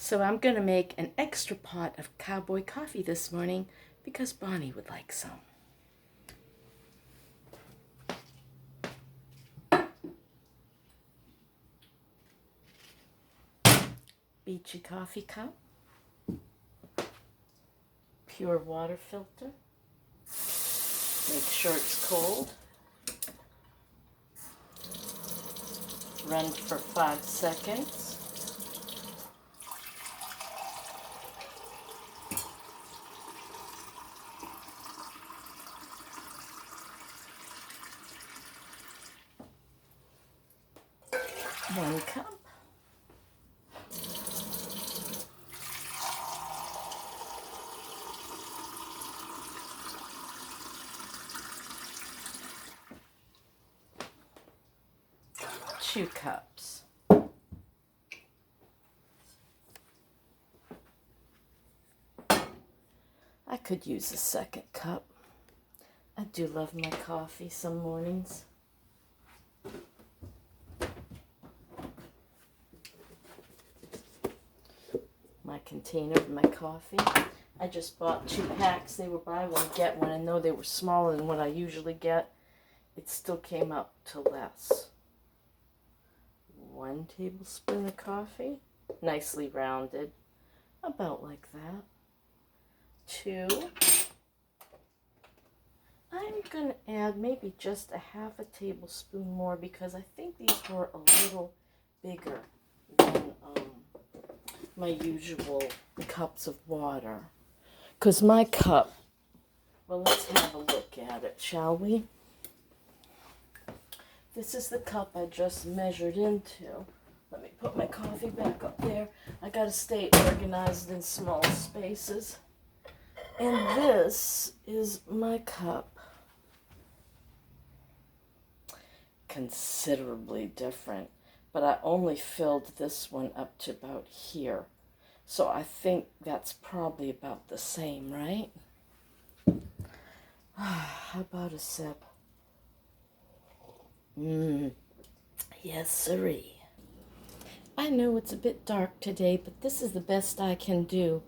So I'm going to make an extra pot of cowboy coffee this morning because Bonnie would like some. Beachy coffee cup, pure water filter, make sure it's cold, run for 5 seconds. One cup. Two cups. I could use a second cup. I do love my coffee some mornings. My container of my coffee. I just bought 2 packs. They were buy one, get one. I know they were smaller than what I usually get. It still came up to less. 1 tablespoon of coffee, nicely rounded, about like that. 2. I'm going to add maybe just a half a tablespoon more because I think these were a little bigger than my usual cups of water. Because my cup, well, let's have a look at it, shall we? This is the cup I just measured into. Let me put my coffee back up there. I got to stay organized in small spaces. And this is my cup. Considerably different, but I only filled this one up to about here. So I think that's probably about the same, right? How about a sip? Yes, sirree. I know it's a bit dark today, but this is the best I can do.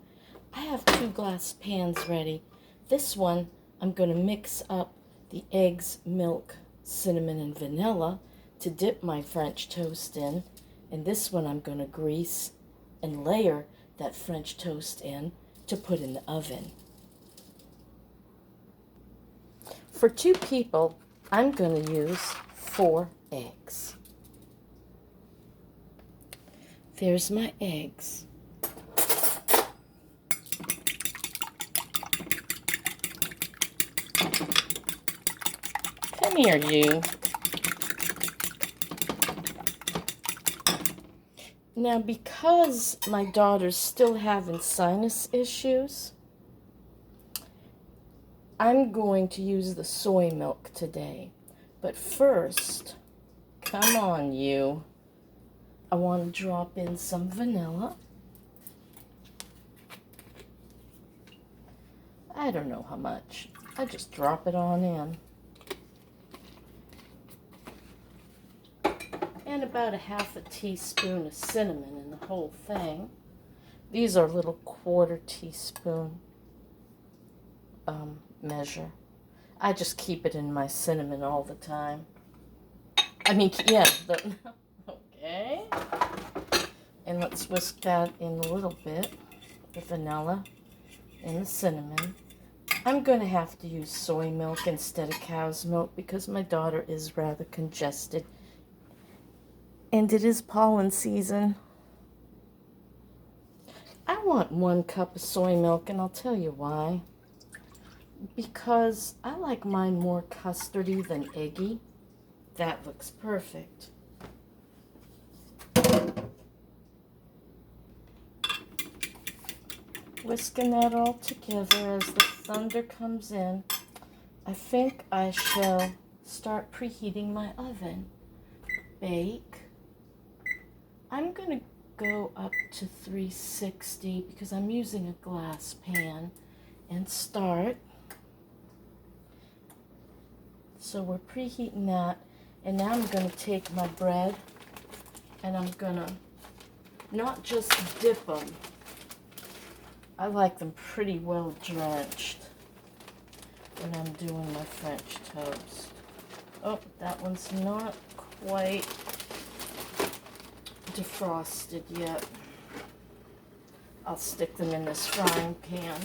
I have 2 glass pans ready. This one, I'm going to mix up the eggs, milk, cinnamon, and vanilla to dip my French toast in. And this one, I'm going to grease and layer that French toast in to put in the oven. For 2 people, I'm going to use 4 eggs. There's my eggs. Come here, you. Now, because my daughter's still having sinus issues, I'm going to use the soy milk today. But first, come on, you. I want to drop in some vanilla. I don't know how much. I just drop it on in. And about a half a teaspoon of cinnamon in the whole thing. These are little 1/4 teaspoon measure. I just keep it in my cinnamon all the time. I mean, yeah, okay. And let's whisk that in a little bit, the vanilla and the cinnamon. I'm going to have to use soy milk instead of cow's milk because my daughter is rather congested. And it is pollen season. I want 1 cup of soy milk, and I'll tell you why. Because I like mine more custardy than eggy. That looks perfect. Whisking that all together as the thunder comes in, I think I shall start preheating my oven. Bake. I'm going to go up to 360 because I'm using a glass pan and start. So we're preheating that, and now I'm going to take my bread and I'm going to not just dip them. I like them pretty well drenched when I'm doing my French toast. Oh, that one's not quite defrosted yet. I'll stick them in this frying pan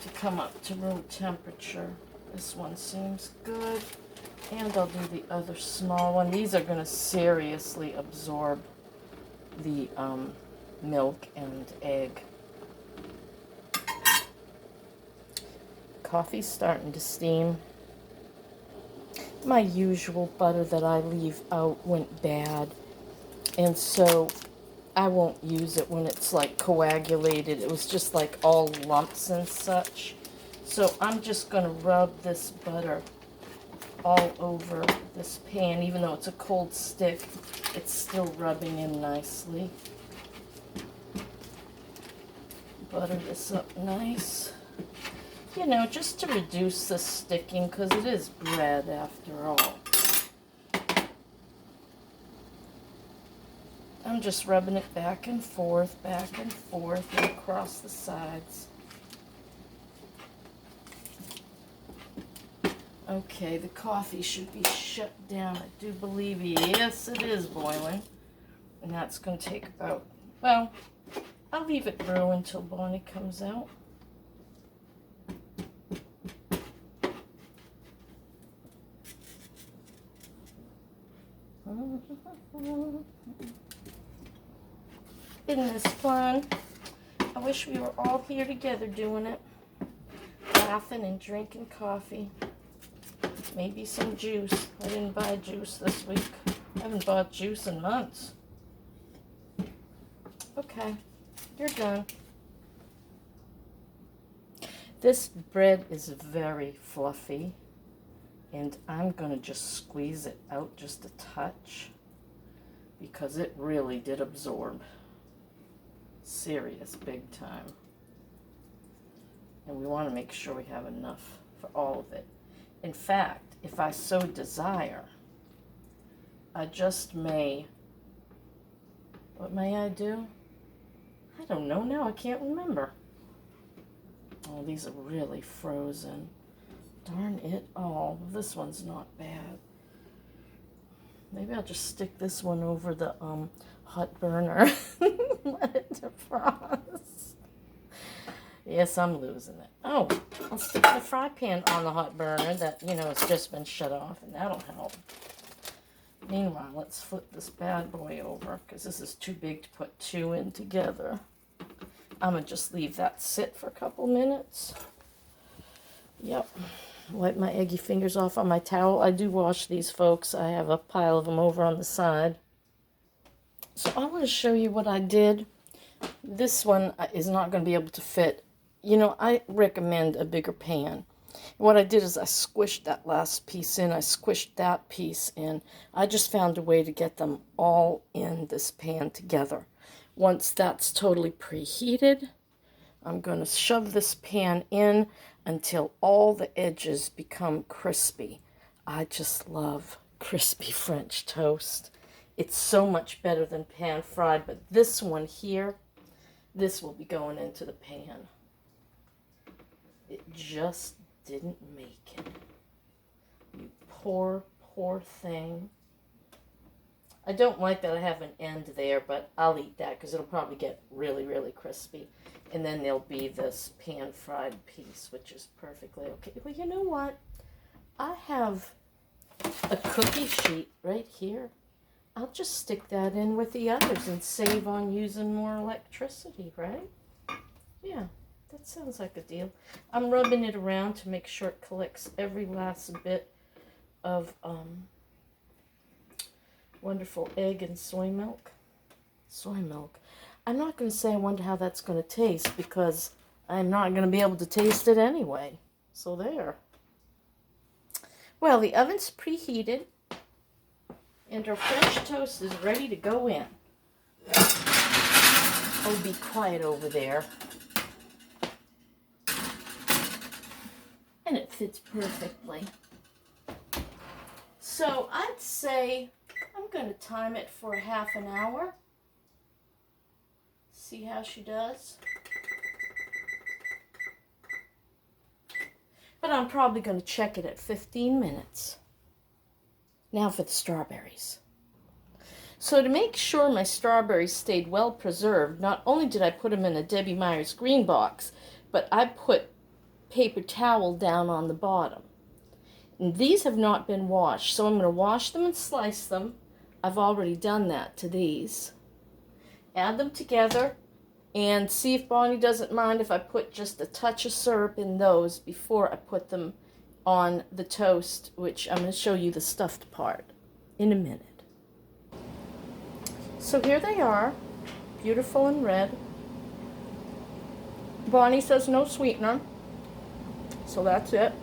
to come up to room temperature. This one seems good. And I'll do the other small one. These are going to seriously absorb the milk and egg. Coffee's starting to steam. My usual butter that I leave out went bad, and so I won't use it when it's like coagulated. It was just like all lumps and such. So I'm just going to rub this butter all over this pan. Even though it's a cold stick, it's still rubbing in nicely. Butter this up nice. You know, just to reduce the sticking, because it is bread after all. I'm just rubbing it back and forth, and across the sides. Okay, the coffee should be shut down. I do believe, yes, it is boiling. And that's going to take about, well, I'll leave it brew until Bonnie comes out. Isn't this fun? I wish we were all here together doing it. Laughing and drinking coffee. Maybe some juice. I didn't buy juice this week. I haven't bought juice in months. Okay, you're done. This bread is very fluffy, and I'm going to just squeeze it out just a touch because it really did absorb. Serious, big time. And we want to make sure we have enough for all of it. In fact, if I so desire, I just may, what may I do? I don't know now, I can't remember. Oh, these are really frozen. Darn it all. This one's not bad. Maybe I'll just stick this one over the hot burner. Let it defrost. Yes, I'm losing it. Oh, I'll stick the fry pan on the hot burner that, you know, has just been shut off, and that'll help. Meanwhile, let's flip this bad boy over, because this is too big to put two in together. I'm going to just leave that sit for a couple minutes. Yep. Wipe my eggy fingers off on my towel. I do wash these, folks. I have a pile of them over on the side. So I want to show you what I did. This one is not going to be able to fit. You know, I recommend a bigger pan. What I did is I squished that last piece in. I squished that piece in. I just found a way to get them all in this pan together. Once that's totally preheated, I'm going to shove this pan in until all the edges become crispy. I just love crispy French toast. It's so much better than pan fried, but this one here, this will be going into the pan. It just didn't make it. You poor, poor thing. I don't like that I have an end there, but I'll eat that because it'll probably get really, really crispy. And then there'll be this pan-fried piece, which is perfectly okay. Well, you know what? I have a cookie sheet right here. I'll just stick that in with the others and save on using more electricity, right? Yeah, that sounds like a deal. I'm rubbing it around to make sure it collects every last bit of wonderful egg and soy milk. Soy milk. I'm not going to say I wonder how that's going to taste because I'm not going to be able to taste it anyway. So there. Well, the oven's preheated and our French toast is ready to go in. Oh, be quiet over there. And it fits perfectly. So I'd say I'm going to time it for half an hour. See how she does? But I'm probably going to check it at 15 minutes. Now for the strawberries. So to make sure my strawberries stayed well preserved, not only did I put them in a Debbie Meyer's green box, but I put paper towel down on the bottom. And these have not been washed, so I'm going to wash them and slice them. I've already done that to these. Add them together and see if Bonnie doesn't mind if I put just a touch of syrup in those before I put them on the toast, which I'm going to show you the stuffed part in a minute. So here they are, beautiful and red. Bonnie says no sweetener, so that's it.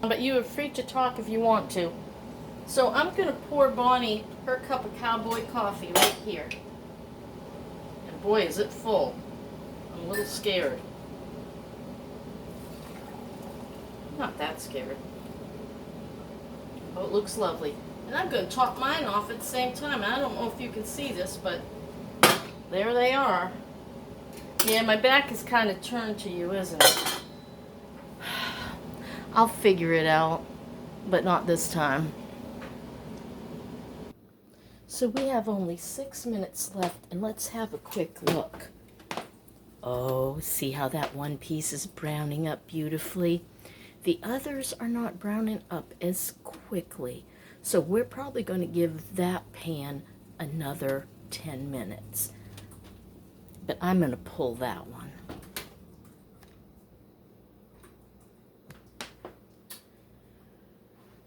But you are free to talk if you want to. So I'm going to pour Bonnie her cup of cowboy coffee right here. And boy, is it full. I'm a little scared. Not that scared. Oh, it looks lovely. And I'm going to top mine off at the same time. I don't know if you can see this, but there they are. Yeah, my back is kind of turned to you, isn't it? I'll figure it out, but not this time. So we have only 6 minutes left, and let's have a quick look. Oh, see how that one piece is browning up beautifully? The others are not browning up as quickly. So we're probably going to give that pan another 10 minutes. But I'm going to pull that one.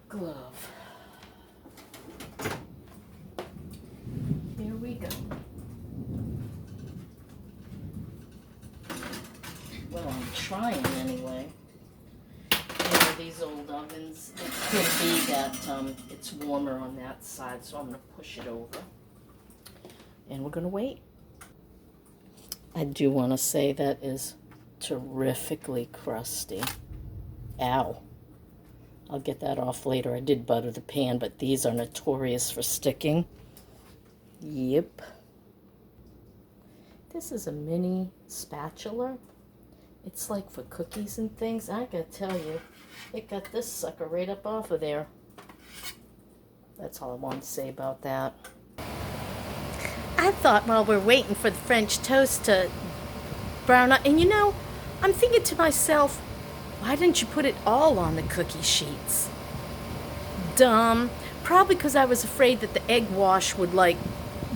Glove. Here we go. Well, I'm trying anyway. These old ovens, it could be that it's warmer on that side, so I'm going to push it over. And we're going to wait. I do want to say that is terrifically crusty. Ow. I'll get that off later. I did butter the pan, but these are notorious for sticking. Yep. This is a mini spatula. It's like for cookies and things. I gotta tell you, it got this sucker right up off of there. That's all I want to say about that. I thought while we're waiting for the French toast to brown up, and you know, I'm thinking to myself, why didn't you put it all on the cookie sheets? Dumb. Probably because I was afraid that the egg wash would like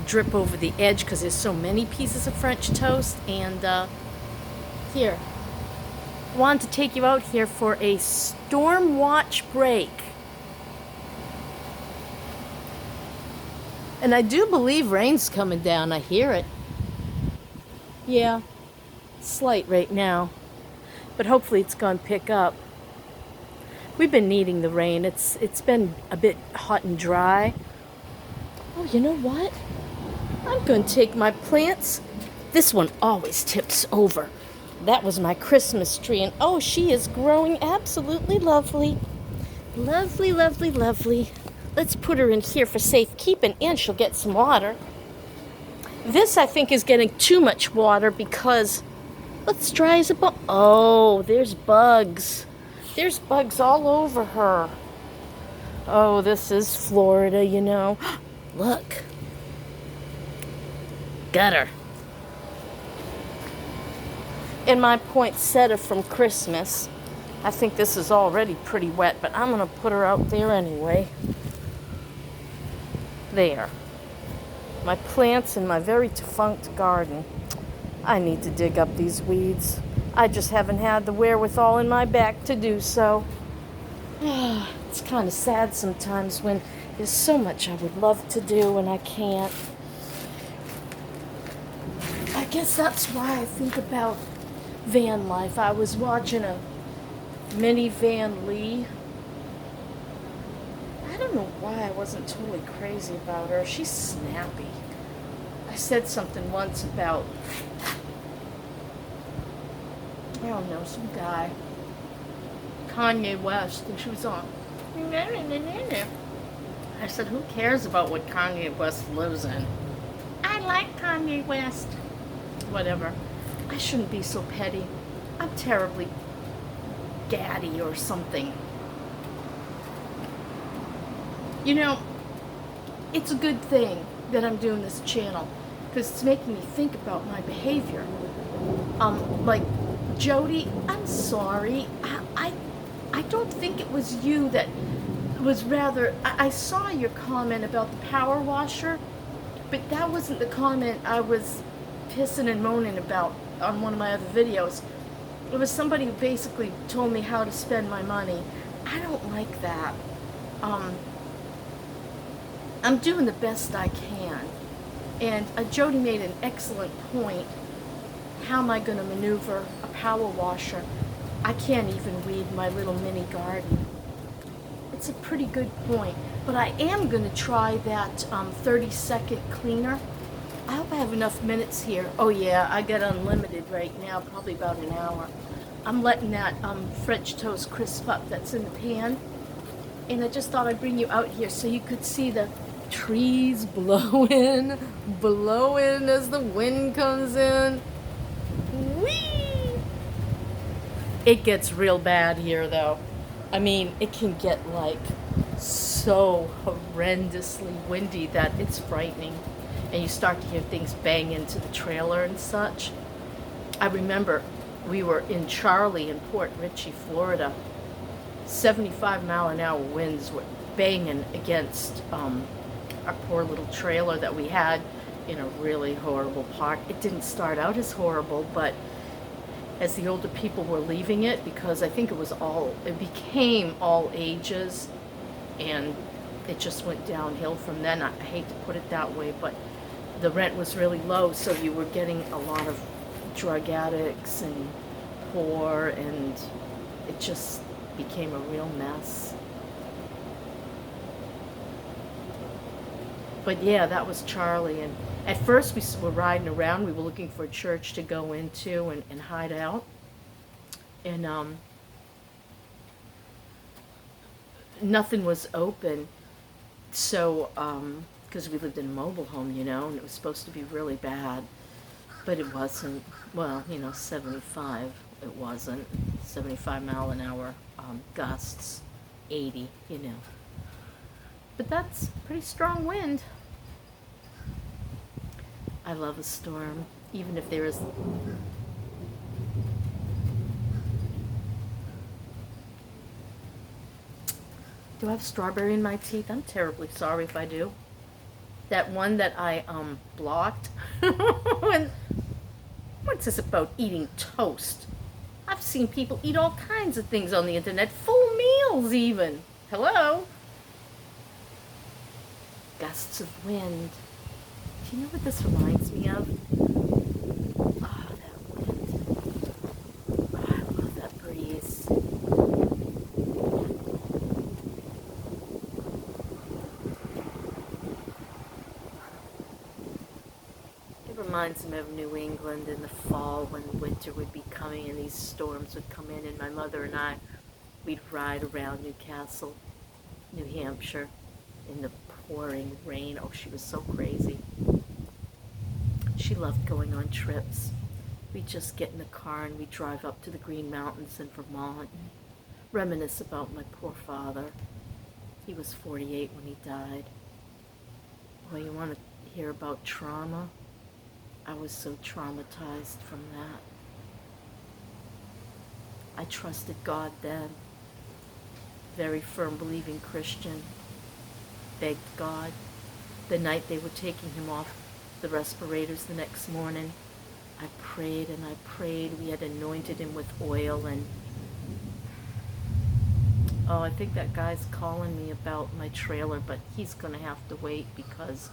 drip over the edge because there's so many pieces of French toast. And here. Wanted to take you out here for a storm watch break. And I do believe rain's coming down. I hear it. Yeah, slight right now. But hopefully it's going to pick up. We've been needing the rain. It's been a bit hot and dry. Oh, you know what? I'm going to take my plants. This one always tips over. That was my Christmas tree, and oh, she is growing absolutely lovely. Lovely, lovely, lovely. Let's put her in here for safekeeping, and she'll get some water. This, I think, is getting too much water because let's dry as a bone. Oh, there's bugs. There's bugs all over her. Oh, this is Florida, you know. Look. Got her. And my poinsettia from Christmas. I think this is already pretty wet, but I'm going to put her out there anyway. There. My plants in my very defunct garden. I need to dig up these weeds. I just haven't had the wherewithal in my back to do so. It's kind of sad sometimes when there's so much I would love to do and I can't. I guess that's why I think about van life. I was watching a mini Van Lee. I don't know why I wasn't totally crazy about her. She's snappy. I said something once about, I don't know, some guy, Kanye West, and she was on. I said, who cares about what Kanye West lives in? I like Kanye West. whatever. I shouldn't be so petty. I'm terribly gaddy or something. You know, it's a good thing that I'm doing this channel because it's making me think about my behavior. Like, Jody, I'm sorry. I don't think it was you that was rather... I saw your comment about the power washer, but that wasn't the comment I was pissing and moaning about on one of my other videos. It was somebody who basically told me how to spend my money. I don't like that. I'm doing the best I can. And Jody made an excellent point. How am I going to maneuver a power washer? I can't even weed my little mini garden. It's a pretty good point. But I am going to try that 30-second cleaner. I hope I have enough minutes here. Oh yeah, I got unlimited right now, probably about an hour. I'm letting that French toast crisp up that's in the pan. And I just thought I'd bring you out here so you could see the trees blowing as the wind comes in. Whee! It gets real bad here though. I mean, it can get like so horrendously windy that it's frightening. And you start to hear things bang into the trailer and such. I remember we were in Charlie in Port Richey, Florida. 75-mile-an-hour winds were banging against our poor little trailer that we had in a really horrible park. It didn't start out as horrible, but as the older people were leaving it, because I think it became all ages, and it just went downhill from then. I hate to put it that way, but the rent was really low, so you were getting a lot of drug addicts and poor, and it just became a real mess. But yeah, that was Charlie. And at first we were riding around. We were looking for a church to go into and hide out. And nothing was open. So, because we lived in a mobile home, you know, and it was supposed to be really bad. But it wasn't. Well, you know, 75, it wasn't. 75-mile-an-hour gusts, 80, you know. But that's pretty strong wind. I love a storm, even if there is... Do I have strawberry in my teeth? I'm terribly sorry if I do. That one that I blocked. And what's this about eating toast? I've seen people eat all kinds of things on the internet, full meals even. Hello? Gusts of wind. Do you know what this reminds me of? Oh, that wind. Oh, I love that breeze. It reminds me of New England in the fall when winter would be coming and these storms would come in, and my mother and I, we'd ride around Newcastle, New Hampshire, in the pouring rain. Oh, she was so crazy. She loved going on trips. We'd just get in the car and we'd drive up to the Green Mountains in Vermont and reminisce about my poor father. He was 48 when he died. Well, you want to hear about trauma? I was so traumatized from that. I trusted God then. Very firm believing Christian. Begged God. The night they were taking him off the respirators the next morning, I prayed and I prayed. We had anointed him with oil, and oh, I think that guy's calling me about my trailer, but he's gonna have to wait because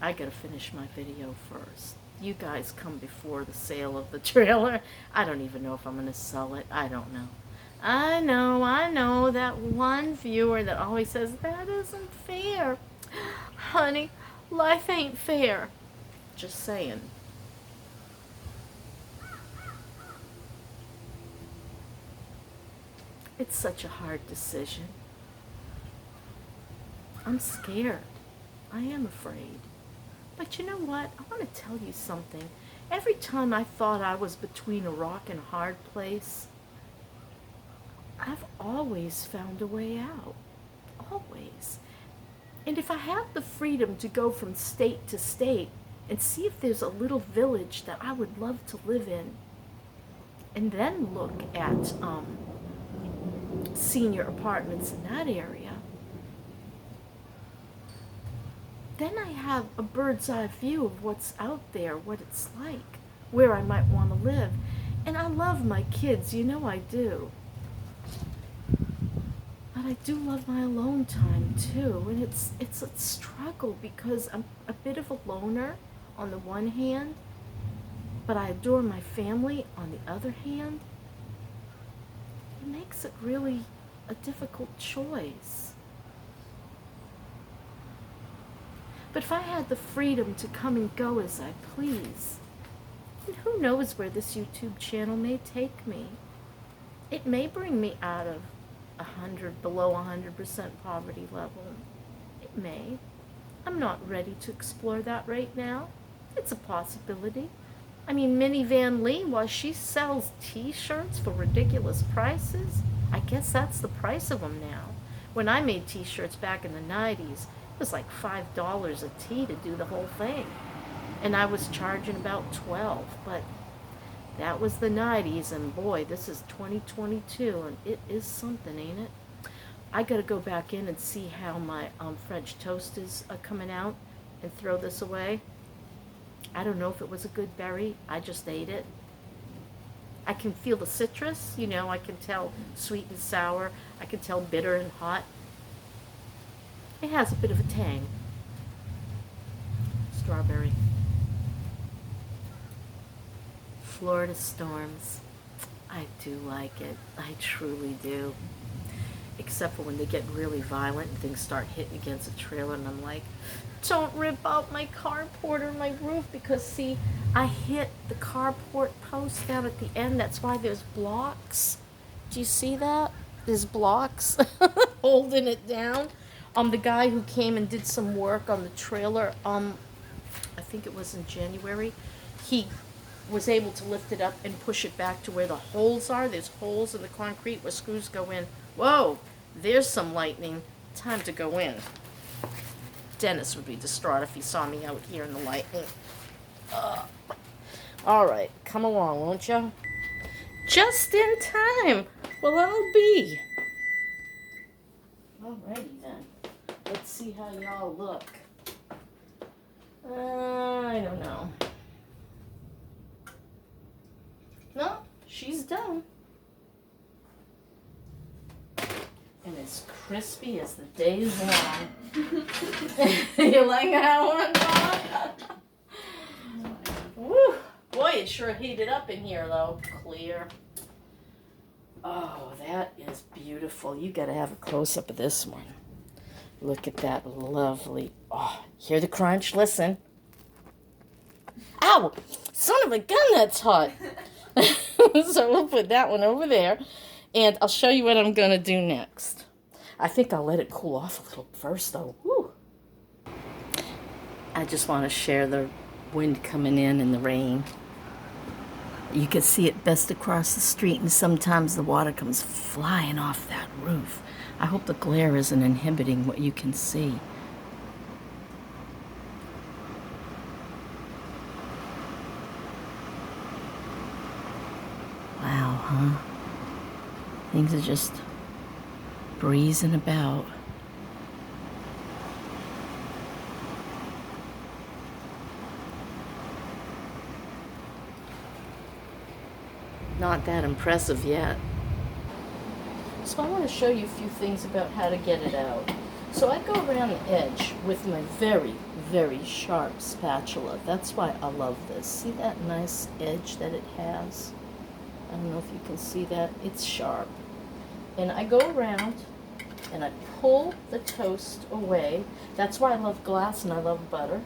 I gotta finish my video first. You guys come before the sale of the trailer. I don't even know if I'm gonna sell it. I don't know. I know that one viewer that always says, that isn't fair. Honey, life ain't fair. Just saying. It's such a hard decision. I'm scared. I am afraid. But you know what? I want to tell you something. Every time I thought I was between a rock and a hard place, I've always found a way out. Always. And if I have the freedom to go from state to state and see if there's a little village that I would love to live in, and then look at senior apartments in that area, then I have a bird's eye view of what's out there, what it's like, where I might want to live. And I love my kids, you know I do. But I do love my alone time too. And it's a struggle because I'm a bit of a loner on the one hand, but I adore my family on the other hand. It makes it really a difficult choice. But if I had the freedom to come and go as I please, then who knows where this YouTube channel may take me. It may bring me out of below 100% poverty level. It may. I'm not ready to explore that right now. It's a possibility. I mean, Minivan Lee, while she sells t-shirts for ridiculous prices, I guess that's the price of them now. When I made t-shirts back in the 90s, it was like $5 a tee to do the whole thing. And I was charging about 12, but that was the 90s, and boy, this is 2022, and it is something, ain't it? I gotta go back in and see how my French toast is coming out and throw this away. I don't know if it was a good berry. I just ate it. I can feel the citrus, you know, I can tell sweet and sour. I can tell bitter and hot. It has a bit of a tang. Strawberry. Florida storms. I do like it. I truly do. Except for when they get really violent and things start hitting against a trailer and I'm like, don't rip out my carport or my roof, because see, I hit the carport post down at the end. That's why there's blocks. Do you see that? There's blocks holding it down. The guy who came and did some work on the trailer, I think it was in January, he was able to lift it up and push it back to where the holes are. There's holes in the concrete where screws go in. Whoa, there's some lightning. Time to go in. Dennis would be distraught if he saw me out here in the lightning. All right, come along, won't you? Just in time. Well, I'll be. Alrighty then. Let's see how y'all look. I don't know. No, she's done. And as crispy as the day is long. You like that one, Bob? Woo! Boy, it sure heated up in here, though. Clear. Oh, that is beautiful. You got to have a close-up of this one. Look at that lovely. Oh, hear the crunch? Listen. Ow! Son of a gun, that's hot. So we'll put that one over there. And I'll show you what I'm going to do next. I think I'll let it cool off a little first, though. Woo. I just want to share the wind coming in and the rain. You can see it best across the street, and sometimes the water comes flying off that roof. I hope the glare isn't inhibiting what you can see. Wow, huh? Things are just breezing about. Not that impressive yet. So I want to show you a few things about how to get it out. So I go around the edge with my very, very sharp spatula. That's why I love this. See that nice edge that it has? I don't know if you can see that. It's sharp. And I go around and I pull the toast away. That's why I love glass and I love butter.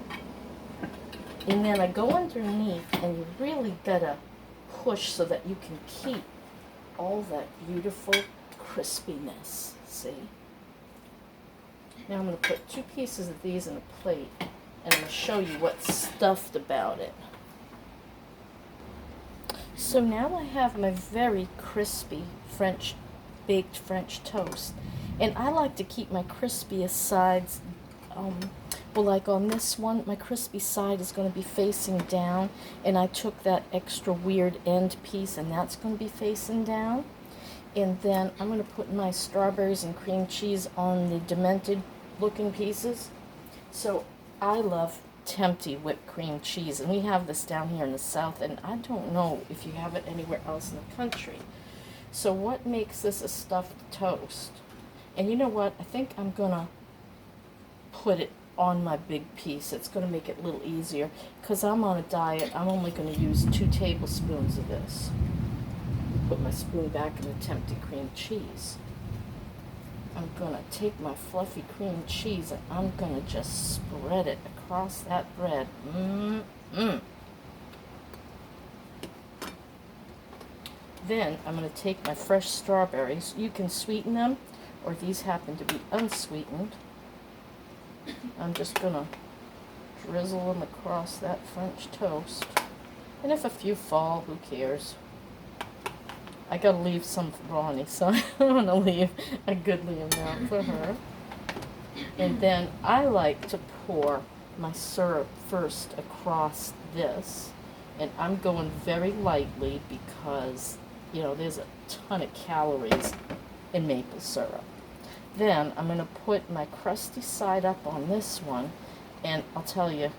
And then I go underneath, and you really gotta push so that you can keep all that beautiful crispiness. See? Now I'm going to put 2 pieces of these in a plate. and I'm going to show you what's stuffed about it. So now I have my very crispy baked French toast. And I like to keep my crispiest sides, well, like on this one, my crispy side is going to be facing down, and I took that extra weird end piece, and that's going to be facing down. And then I'm going to put my strawberries and cream cheese on the demented looking pieces. So I love Tempty whipped cream cheese, and we have this down here in the South, and I don't know if you have it anywhere else in the country. So what makes this a stuffed toast? And you know what? I think I'm going to put it on my big piece. It's going to make it a little easier because I'm on a diet. I'm only going to use 2 tablespoons of this. Put my spoon back in the Tempty cream cheese. I'm going to take my fluffy cream cheese and I'm going to just spread it across that bread. Then I'm going to take my fresh strawberries. You can sweeten them, or these happen to be unsweetened. I'm just going to drizzle them across that French toast. And if a few fall, who cares? I gotta leave some for Ronnie, so I'm gonna leave a goodly amount for her. And then I like to pour my syrup first across this, and I'm going very lightly because, you know, there's a ton of calories in maple syrup. Then I'm gonna put my crusty side up on this one, and I'll tell you,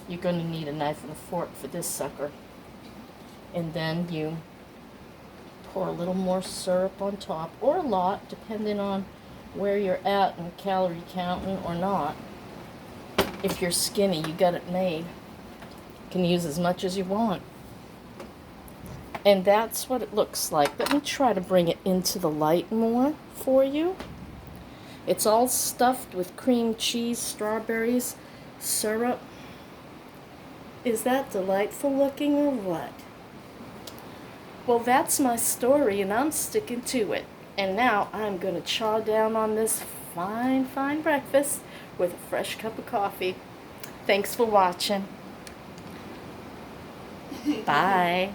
you're gonna need a knife and a fork for this sucker. And then you pour a little more syrup on top, or a lot, depending on where you're at in calorie counting or not. If you're skinny, you got it made. You can use as much as you want. And that's what it looks like. Let me try to bring it into the light more for you. It's all stuffed with cream cheese, strawberries, syrup. Is that delightful looking or what? Well, that's my story, and I'm sticking to it. And now I'm going to chaw down on this fine, fine breakfast with a fresh cup of coffee. Thanks for watching. Bye.